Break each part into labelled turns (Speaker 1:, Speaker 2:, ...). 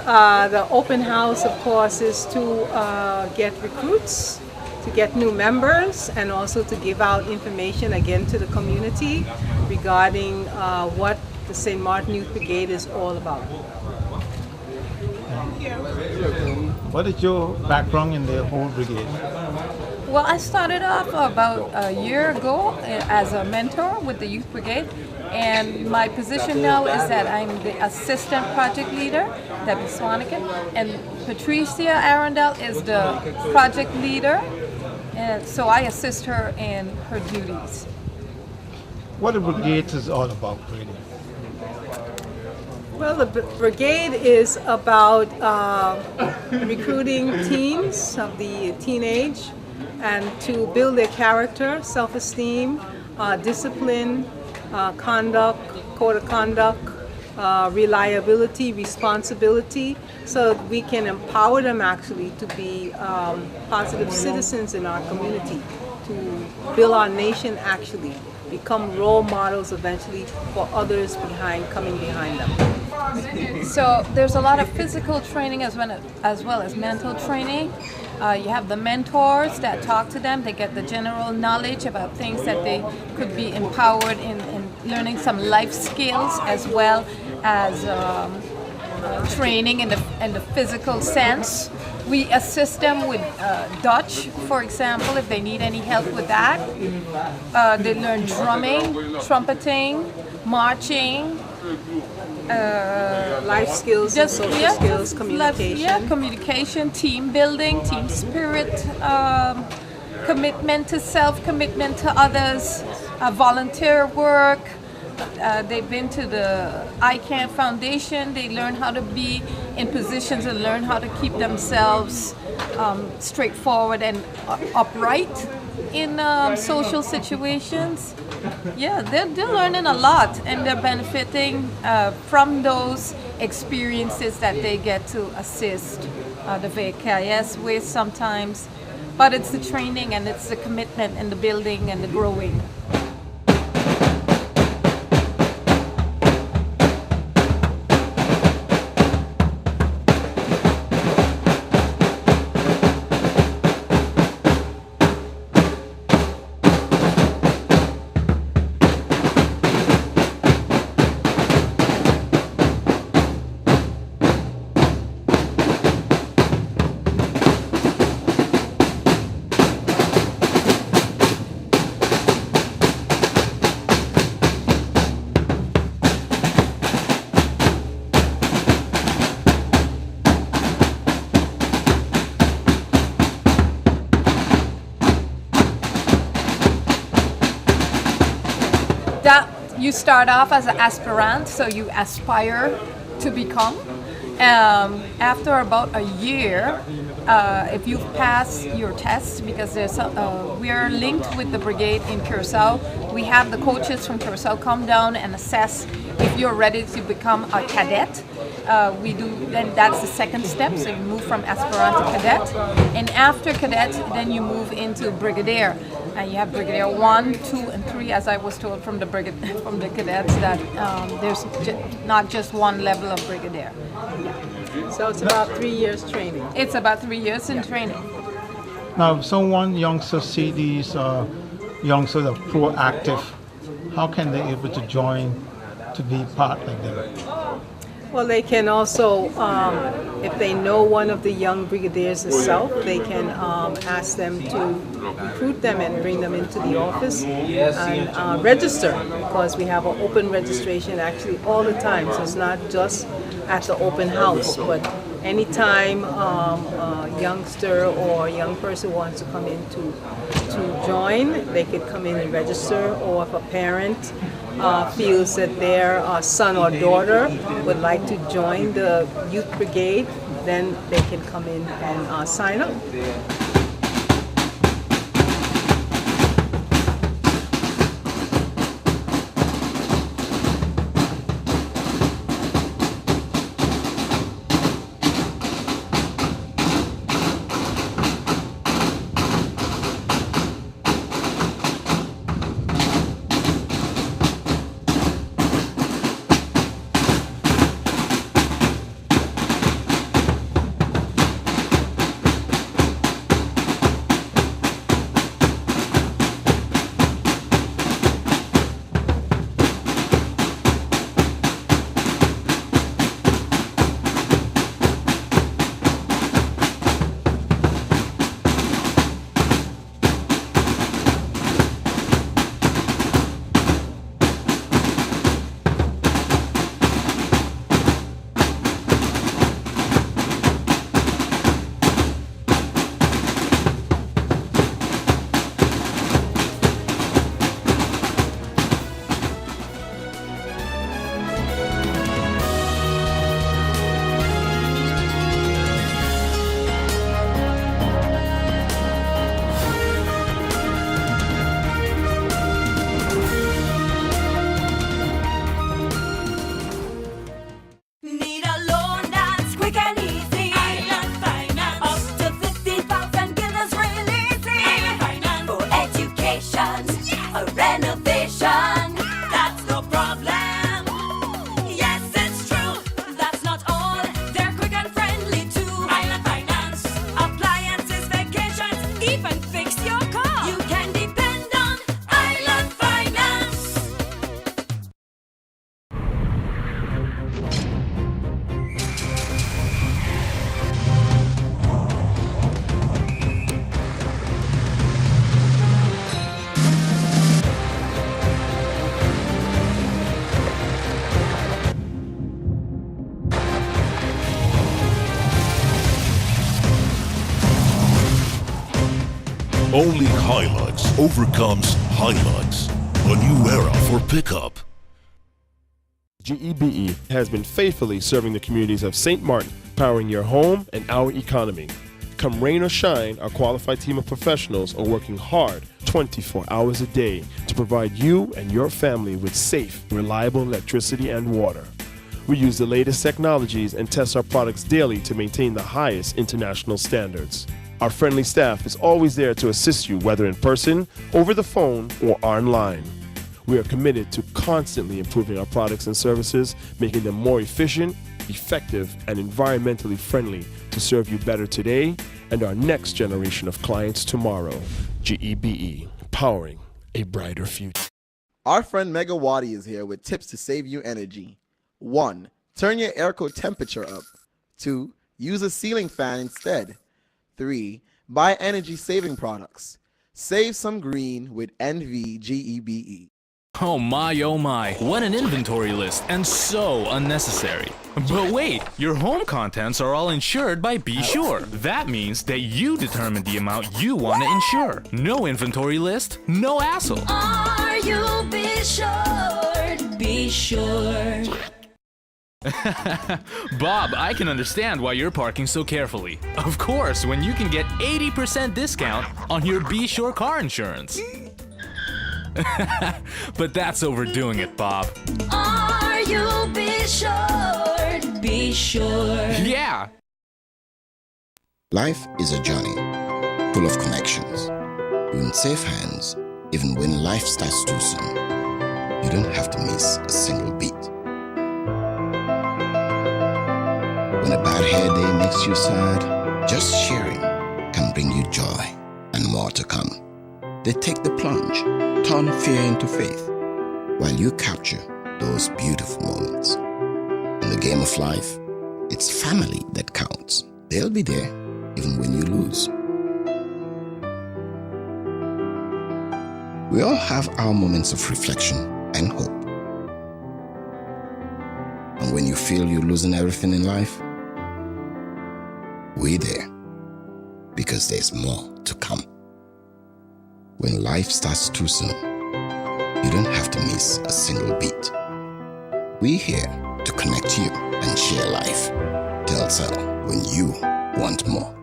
Speaker 1: The open house, of course, is to get recruits, to get new members, and also to give out information again to the community regarding what the St. Martin Youth Brigade is all about.
Speaker 2: What is your background in the whole brigade?
Speaker 3: Well, I started off about a year ago as a mentor with the Youth Brigade, and my position now is that I'm the assistant project leader, Debbie Swanigan, and Patricia Arundel is the project leader, and so I assist her in her duties.
Speaker 2: What the brigade is all about, really?
Speaker 1: Well, the brigade is about recruiting teens of the teenage and to build their character, self-esteem, discipline, conduct, code of conduct, reliability, responsibility, so that we can empower them actually to be positive citizens in our community, to build our nation actually, become role models eventually for others coming behind them.
Speaker 3: So there's a lot of physical training as well as mental training. You have the mentors that talk to them. They get the general knowledge about things that they could be empowered in learning some life skills, as well as training in the physical sense. We assist them with Dutch, for example, if they need any help with that. They learn drumming, trumpeting, marching,
Speaker 1: life skills, and social skills, communication.
Speaker 3: Communication, team building, team spirit, commitment to self, commitment to others, volunteer work. They've been to the ICANN Foundation. They learn how to be in positions and learn how to keep themselves straightforward and upright in social situations. Yeah, they're learning a lot, and they're benefiting from those experiences that they get to assist the VKS with sometimes. But it's the training and it's the commitment and the building and the growing. You start off as an aspirant, so you aspire to become. After about a year, if you pass your test, because we are linked with the brigade in Curacao, we have the coaches from Curacao come down and assess if you're ready to become a cadet. Then that's the second step, so you move from aspirant to cadet, and after cadet, then you move into brigadier. And you have Brigadier 1, 2, and 3, as I was told from the cadets, that there's not just one level of brigadier.
Speaker 1: So it's about 3 years training.
Speaker 3: It's about 3 years in training.
Speaker 2: Now, if someone youngsters see these youngsters are proactive, how can they able to join to be part like them?
Speaker 1: Well, they can also, if they know one of the young brigadiers itself, they can ask them to recruit them and bring them into the office and register, because we have an open registration actually all the time. So it's not just at the open house, but anytime a youngster or a young person wants to come in to join, they could come in and register, or if a parent feels that their son or daughter would like to join the youth brigade, then they can come in and sign up.
Speaker 4: Only Hilux overcomes Hilux. A new era for pickup.
Speaker 5: GEBE has been faithfully serving the communities of St. Martin, powering your home and our economy. Come rain or shine, our qualified team of professionals are working hard 24 hours a day to provide you and your family with safe, reliable electricity and water. We use the latest technologies and test our products daily to maintain the highest international standards. Our friendly staff is always there to assist you, whether in person, over the phone, or online. We are committed to constantly improving our products and services, making them more efficient, effective, and environmentally friendly to serve you better today and our next generation of clients tomorrow. GEBE, powering a brighter future.
Speaker 6: Our friend Megawati is here with tips to save you energy. 1. Turn your airco temperature up. 2. Use a ceiling fan instead. 3. Buy energy-saving products. Save some green with NVGEBE.
Speaker 7: Oh my, what an inventory list, and so unnecessary. But wait, your home contents are all insured by Be Sure. That means that you determine the amount you want to insure. No inventory list, no hassle.
Speaker 8: Are you Be Sure? Be Sure.
Speaker 7: Bob, I can understand why you're parking so carefully. Of course, when you can get 80% discount on your Be Sure car insurance. But that's overdoing it, Bob.
Speaker 8: Are you Be Sure? Be Sure.
Speaker 7: Yeah!
Speaker 9: Life is a journey full of connections. You're in safe hands, even when life starts too soon. You don't have to miss a single beat. When a bad hair day makes you sad, just sharing can bring you joy and more to come. They take the plunge, turn fear into faith, while you capture those beautiful moments. In the game of life, it's family that counts. They'll be there even when you lose. We all have our moments of reflection and hope. And when you feel you're losing everything in life, we're there because there's more to come. When life starts too soon, you don't have to miss a single beat. We're here to connect you and share life. Telcel, when you want more.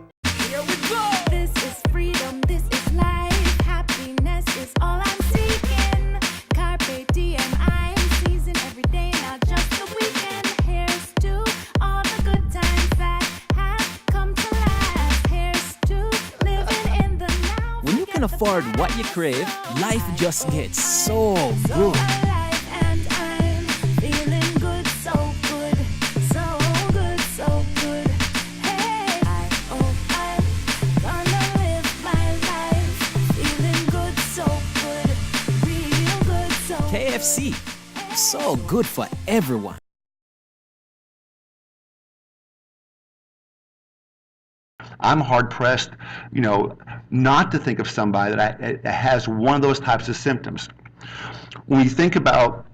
Speaker 8: Here we go. This is freedom, this is life. Happiness is all I'm seeking. Carpe diem, I'm seizing every day, not just the weekend. Here's to all the good times that have come to last. Here's to living in the now.
Speaker 10: When you can afford what you crave, life just gets so
Speaker 8: So
Speaker 10: good.
Speaker 8: alive and I'm feeling good, so good, so good, so good. Hey, I'm gonna live my life, feeling good, so good, real good, so
Speaker 10: KFC, so good for everyone.
Speaker 11: I'm hard pressed, not to think of somebody that has one of those types of symptoms. When we think about,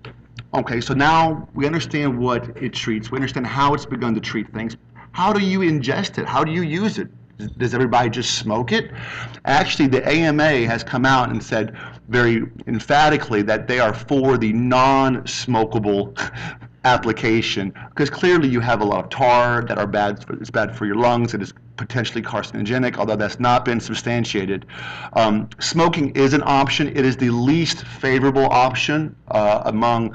Speaker 11: okay, so now we understand what it treats, we understand how it's begun to treat things. How do you ingest it? How do you use it? Does everybody just smoke it? Actually, the AMA has come out and said very emphatically that they are for the non-smokable application, because clearly you have a lot of tar that are bad. It's bad for your lungs. It is potentially carcinogenic, although that's not been substantiated. Smoking is an option. It is the least favorable option among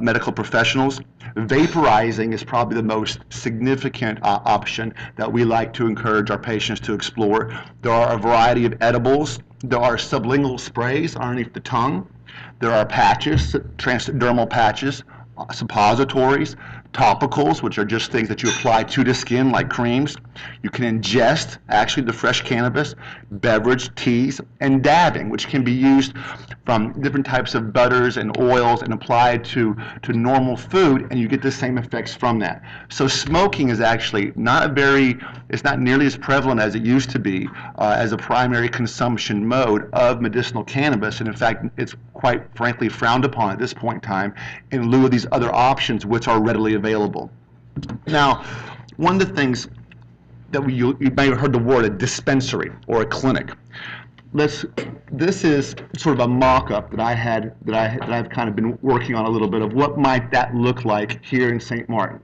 Speaker 11: medical professionals. Vaporizing is probably the most significant option that we like to encourage our patients to explore. There are a variety of edibles. There are sublingual sprays underneath the tongue. There are patches, transdermal patches, suppositories, topicals, which are just things that you apply to the skin like creams. You can ingest actually the fresh cannabis, beverage, teas, and dabbing, which can be used from different types of butters and oils and applied to normal food, and you get the same effects from that. So smoking is actually it's not nearly as prevalent as it used to be as a primary consumption mode of medicinal cannabis, and in fact it's quite frankly frowned upon at this point in time in lieu of these other options which are readily available. Now, one of the things that you may have heard the word a dispensary or a clinic. this is sort of a mock-up that I've kind of been working on a little bit of what might that look like here in St. Martin.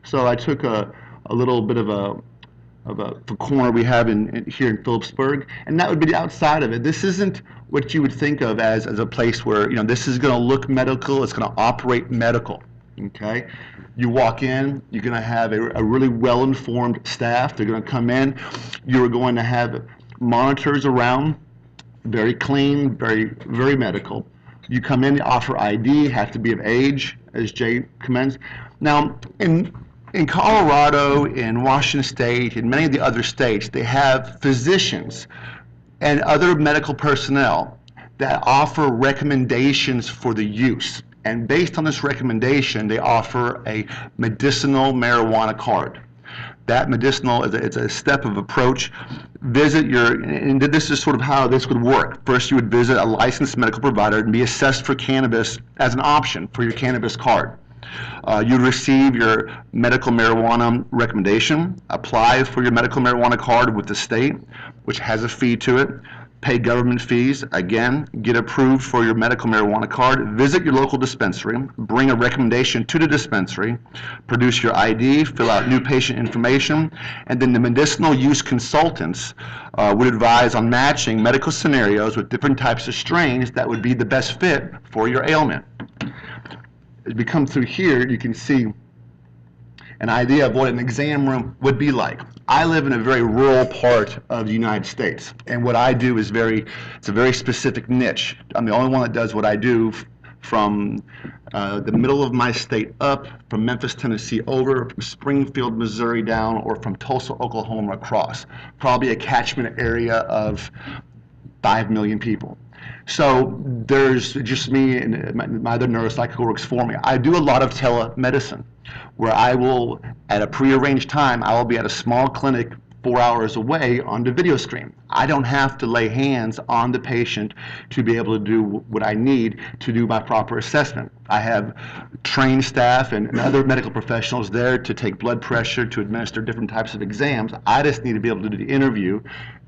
Speaker 11: So I took a little bit of the corner we have here in Phillipsburg, and that would be the outside of it. This isn't what you would think of as a place where, this is going to look medical, it's going to operate medical, okay? You walk in, you're going to have a really well-informed staff. They're going to come in. You're going to have monitors around, very clean, very, very medical. You come in, you offer ID, have to be of age, as Jay commends. Now, in Colorado, in Washington State, in many of the other states, they have physicians and other medical personnel that offer recommendations for the use. And based on this recommendation, they offer a medicinal marijuana card. That medicinal it's a step of approach. And this is sort of how this would work. First, you would visit a licensed medical provider and be assessed for cannabis as an option for your cannabis card. You'd receive your medical marijuana recommendation, apply for your medical marijuana card with the state, which has a fee to it, pay government fees, again, get approved for your medical marijuana card, visit your local dispensary, bring a recommendation to the dispensary, produce your ID, fill out new patient information, and then the medicinal use consultants would advise on matching medical scenarios with different types of strains that would be the best fit for your ailment. As we come through here, you can see an idea of what an exam room would be like. I live in a very rural part of the United States, and what I do is it's a very specific niche. I'm the only one that does what I do from the middle of my state up, from Memphis, Tennessee over, from Springfield, Missouri down, or from Tulsa, Oklahoma across. Probably a catchment area of 5 million people. So there's just me and my other neuropsych who works for me. I do a lot of telemedicine, where I will, at a prearranged time, I will be at a small clinic 4 hours away on the video screen. I don't have to lay hands on the patient to be able to do what I need to do my proper assessment. I have trained staff and other medical professionals there to take blood pressure, to administer different types of exams. I just need to be able to do the interview,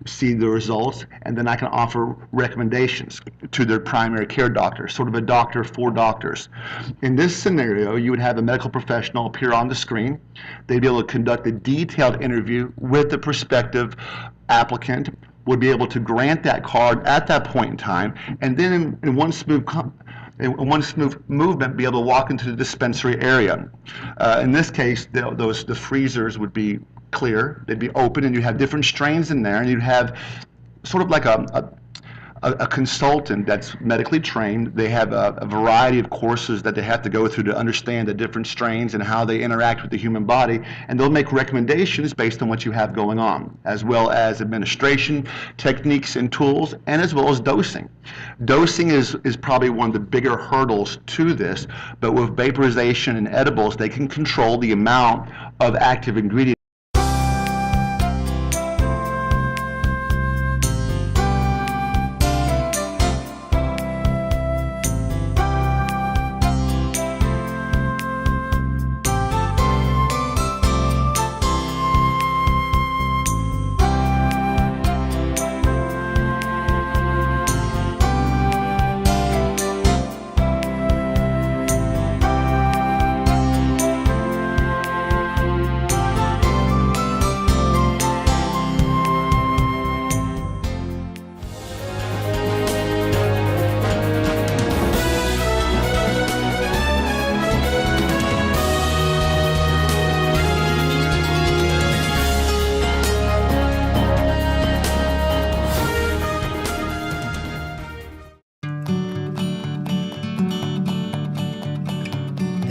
Speaker 11: see the results, and then I can offer recommendations to their primary care doctor, sort of a doctor for doctors. In this scenario, you would have a medical professional appear on the screen. They'd be able to conduct a detailed interview with the prospective applicant, would be able to grant that card at that point in time, and then in one smooth movement be able to walk into the dispensary area. In this case, the freezers would be clear, they'd be open, and you have different strains in there, and you'd have sort of like a consultant that's medically trained. They have a variety of courses that they have to go through to understand the different strains and how they interact with the human body, and they'll make recommendations based on what you have going on, as well as administration techniques and tools, and as well as dosing. Dosing is probably one of the bigger hurdles to this, but with vaporization and edibles, they can control the amount of active ingredients.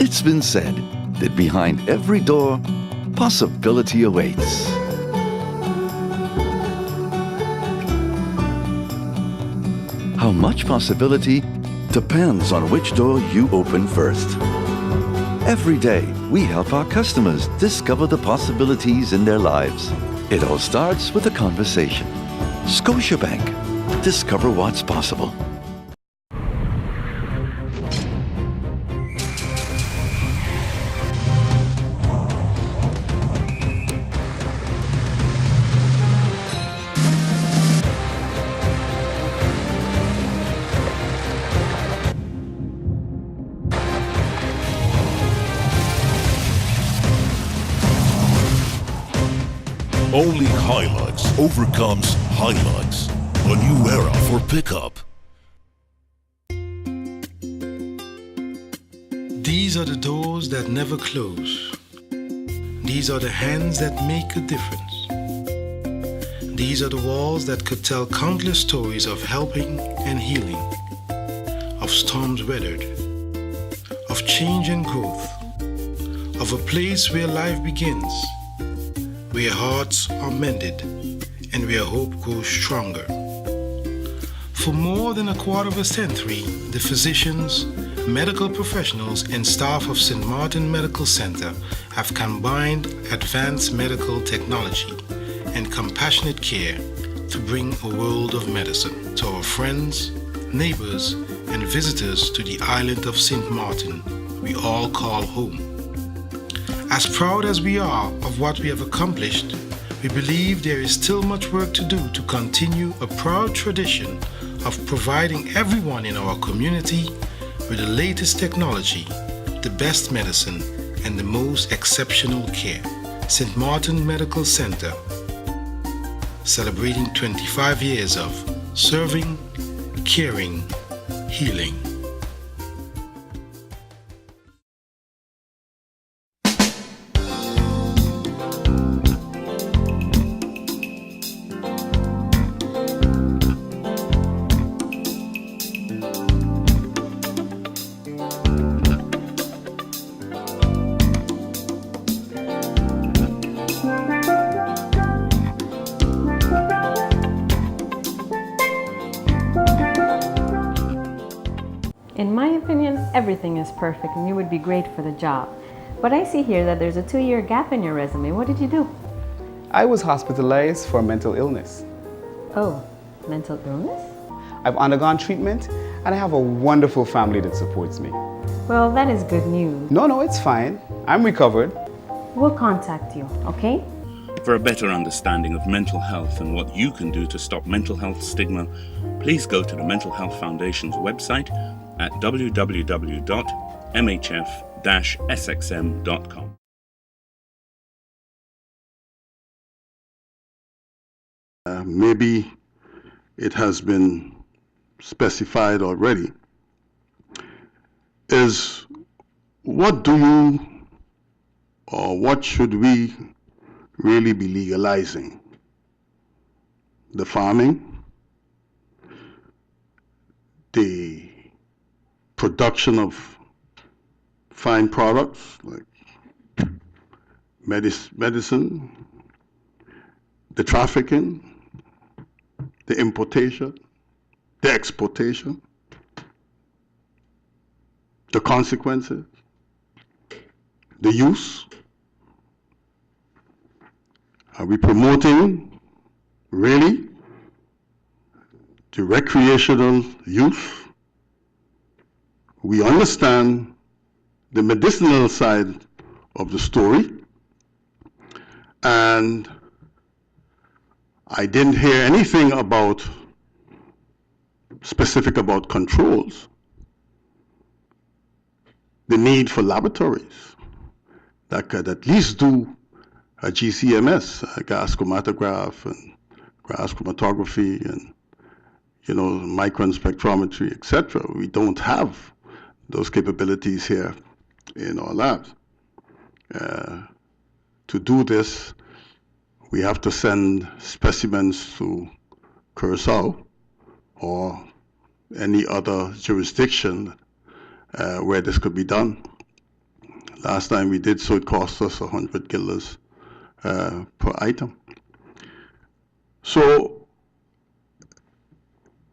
Speaker 12: It's been said that behind every door, possibility awaits. How much possibility depends on which door you open first. Every day, we help our customers discover the possibilities in their lives. It all starts with a conversation. Scotiabank. Discover what's possible.
Speaker 4: Only Hilux overcomes Hilux. A new era for pickup.
Speaker 13: These are the doors that never close. These are the hands that make a difference. These are the walls that could tell countless stories of helping and healing, of storms weathered, of change and growth, of a place where life begins, where hearts are mended, and where hope grows stronger. For more than a quarter of a century, the physicians, medical professionals, and staff of St. Martin Medical Center have combined advanced medical technology and compassionate care to bring a world of medicine to our friends, neighbors, and visitors to the island of St. Martin we all call home. As proud as we are of what we have accomplished, we believe there is still much work to do to continue a proud tradition of providing everyone in our community with the latest technology, the best medicine, and the most exceptional care. St. Martin Medical Center, celebrating 25 years of serving, caring, healing.
Speaker 14: In my opinion, everything is perfect and you would be great for the job. But I see here that there's a 2-year gap in your resume. What did you do?
Speaker 15: I was hospitalized for mental illness.
Speaker 14: Oh, mental illness?
Speaker 15: I've undergone treatment and I have a wonderful family that supports me.
Speaker 14: Well, that is good news.
Speaker 15: No, it's fine. I'm recovered.
Speaker 14: We'll contact you, okay?
Speaker 16: For a better understanding of mental health and what you can do to stop mental health stigma, please go to the Mental Health Foundation's website at www.mhf-sxm.com.
Speaker 17: Maybe it has been specified already, is what do you or what should we really be legalizing? The farming, the production of fine products like medicine, the trafficking, the importation, the exportation, the consequences, the use. Are we promoting really the recreational use? We understand the medicinal side of the story, and I didn't hear anything specific about controls, the need for laboratories that could at least do a GCMS, a gas chromatograph and gas chromatography and micron spectrometry, etc. We don't have those capabilities here in our labs. To do this, we have to send specimens to Curacao or any other jurisdiction where this could be done. Last time we did so, it cost us 100 guilders per item. So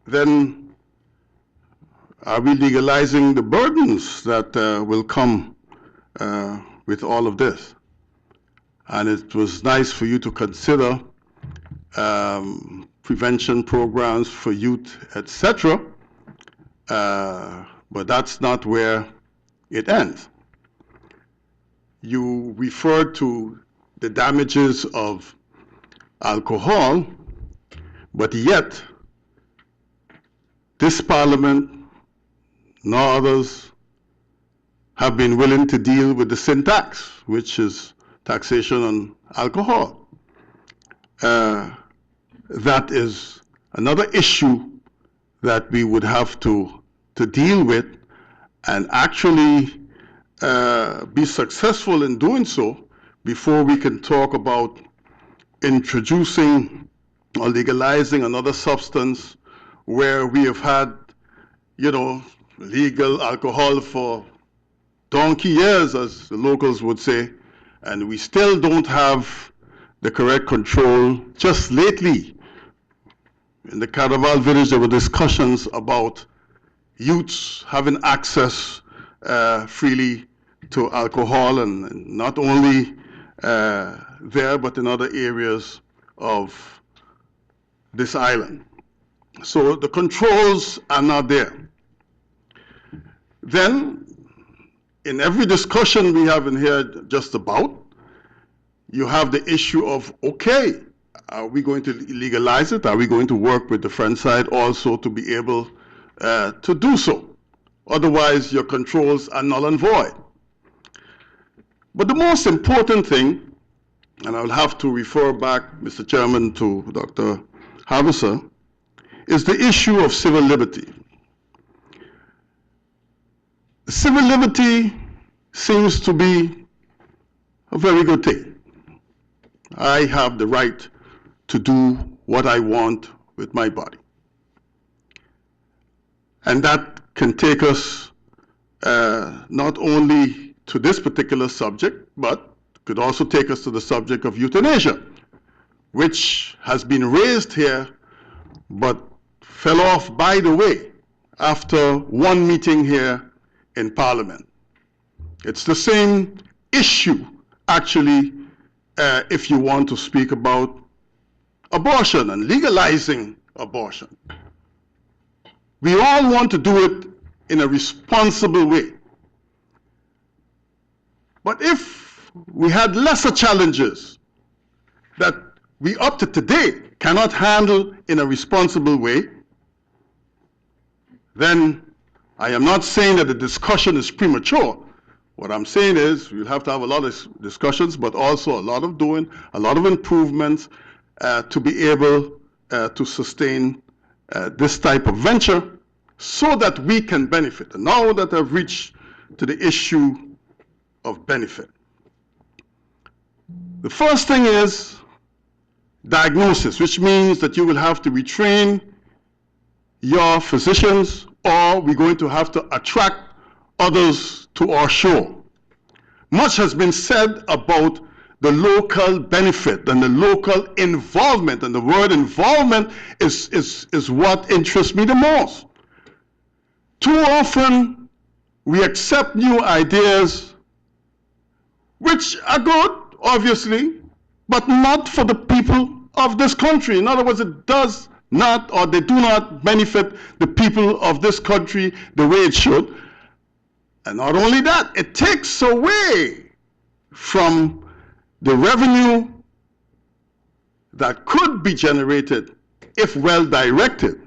Speaker 17: then, are we legalizing the burdens that will come with all of this? And it was nice for you to consider prevention programs for youth, etc. But that's not where it ends. You referred to the damages of alcohol, but yet this Parliament nor others have been willing to deal with the sin tax, which is taxation on alcohol. that is another issue that we would have to deal with, and actually be successful in doing so before we can talk about introducing or legalizing another substance where we have had, legal alcohol for donkey years, as the locals would say, and we still don't have the correct control. Just lately, in the Caraval village, there were discussions about youths having access freely to alcohol, and not only there, but in other areas of this island. So the controls are not there. Then, in every discussion we have in here just about, you have the issue of, okay, are we going to legalize it? Are we going to work with the French side also to be able to do so? Otherwise, your controls are null and void. But the most important thing, and I'll have to refer back, Mr. Chairman, to Dr. Haverser, is the issue of civil liberty. Civil liberty seems to be a very good thing. I have the right to do what I want with my body. And that can take us not only to this particular subject, but could also take us to the subject of euthanasia, which has been raised here, but fell off by the way after one meeting here in Parliament. It's the same issue, actually, if you want to speak about abortion and legalizing abortion. We all want to do it in a responsible way. But if we had lesser challenges that we up to today cannot handle in a responsible way, then I am not saying that the discussion is premature. What I'm saying is we'll have to have a lot of discussions, but also a lot of doing, a lot of improvements to be able to sustain this type of venture so that we can benefit. And now that I've reached to the issue of benefit, the first thing is diagnosis, which means that you will have to retrain your physicians, or we're going to have to attract others to our shore. Much has been said about the local benefit and the local involvement, and the word involvement is what interests me the most. Too often, we accept new ideas, which are good, obviously, but not for the people of this country. In other words, it does not, or they do not benefit the people of this country the way it should. And not only that, it takes away from the revenue that could be generated if well directed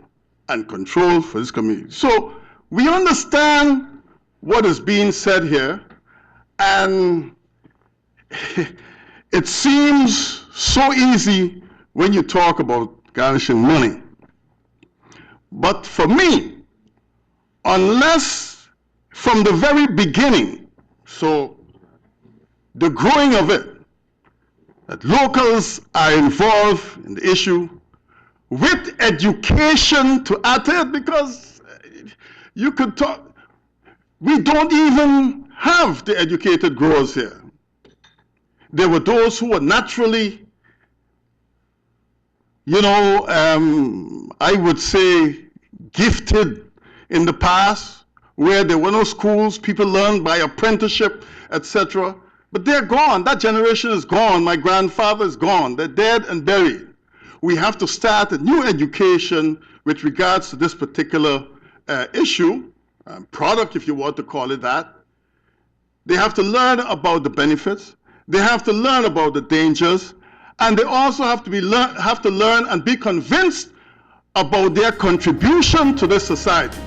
Speaker 17: and controlled for this community. So we understand what is being said here, and it seems so easy when you talk about garnishing money. But for me, unless from the very beginning, so the growing of it, that locals are involved in the issue with education to add to it, because you could talk, we don't even have the educated growers here. There were those who were naturally, I would say gifted in the past, where there were no schools, people learned by apprenticeship, etc. But they're gone. That generation is gone. My grandfather is gone. They're dead and buried. We have to start a new education with regards to this particular issue, product, if you want to call it that. They have to learn about the benefits. They have to learn about the dangers. And they also have to learn and be convinced about their contribution to this society.